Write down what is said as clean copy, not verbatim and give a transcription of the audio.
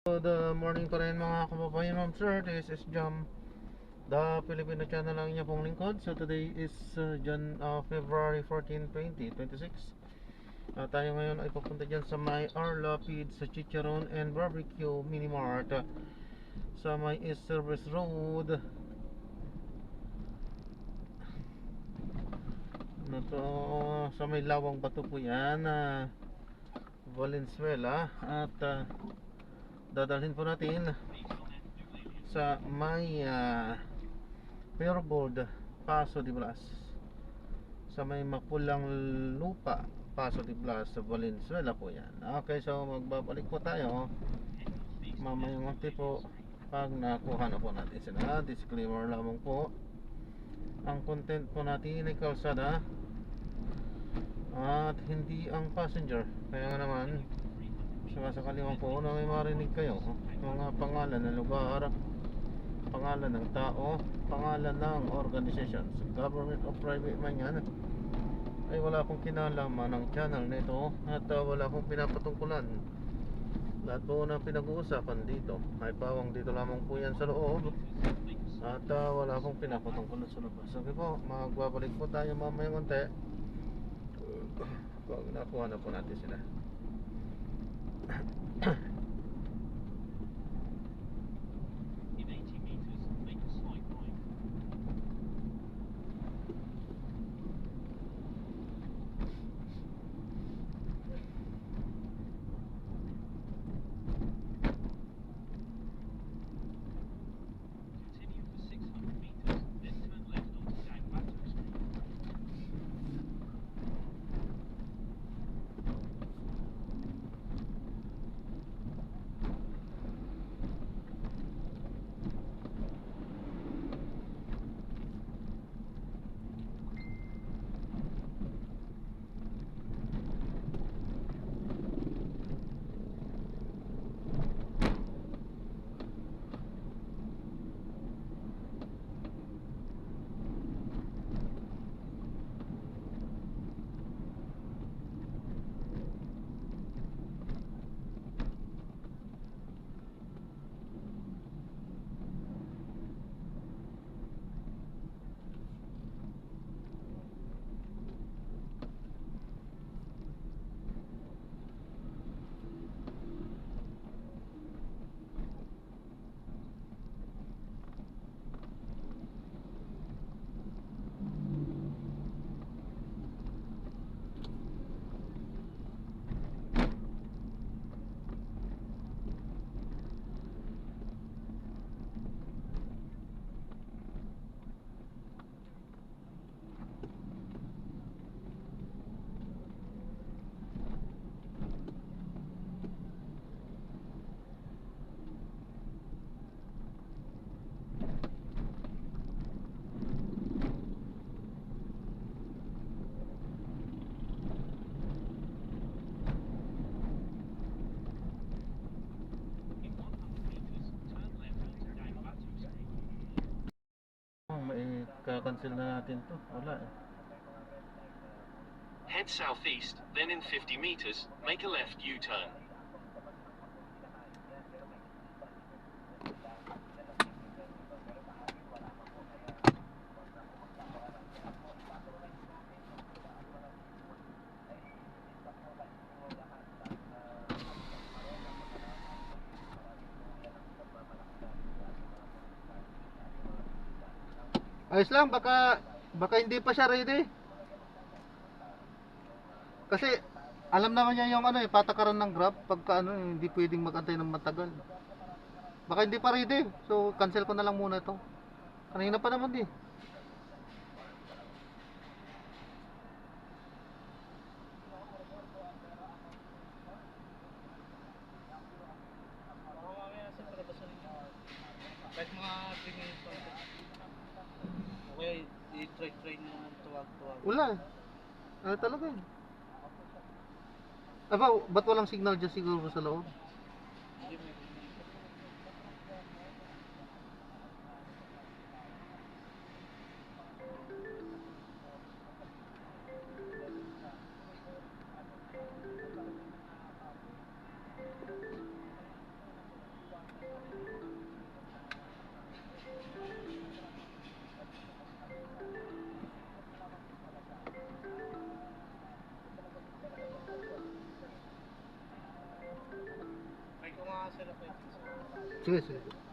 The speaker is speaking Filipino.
Good morning pa rin mga kababayan, ma'am sir. This is Jam, the Filipino channel lang niya pong lingkod. So today is February 14, 2026. Tayo ngayon ay papunta dyan sa may Arla Pizza, Chicharon and Barbecue Mini Mart sa may East Service Road. Ano to? Sa may Lawang Bato po yan, Valenzuela. At dadalhin po natin sa may Pure Gold, Paso de Blas, sa may Mapulang Lupa, Paso de Blas, sa Valenzuela po yan. Okay, so magbabalik po tayo mamayang unti po pag nakuha na po natin sila. Disclaimer lamang po, ang content po natin ay kalsada at hindi ang passenger. Kaya nga naman, sakasakaliwan po na may marinig kayo mga pangalan ng lugar, pangalan ng tao, pangalan ng organization, government o private man yan, ay wala akong kinalaman ng channel nito at wala akong pinapatungkulan. Lahat po na pinag-uusapan dito ay pawang dito lamang po yan sa loob at wala akong pinapatungkulan sa labas. Okay po, magbabalik po tayo mamayang konti pag nakuha na po natin sila. May kakancel na natin to. Wala eh. Head southeast, then in 50 meters, make a left U-turn. Ayos lang, baka hindi pa siya ready. Kasi alam naman niya yung patakaran ng Grab pagka hindi pwedeng magantay ng matagal. Baka hindi pa ready. So cancel ko na lang muna ito. Kanina pa naman eh. Kahit mga 3 minutes pa. Okay, i-try nyo tuwag-tuwag. Wala. Talaga eh. Ba't walang signal dyan siguro sa loob? Hindi may sir, pwede sir. Sige, sige.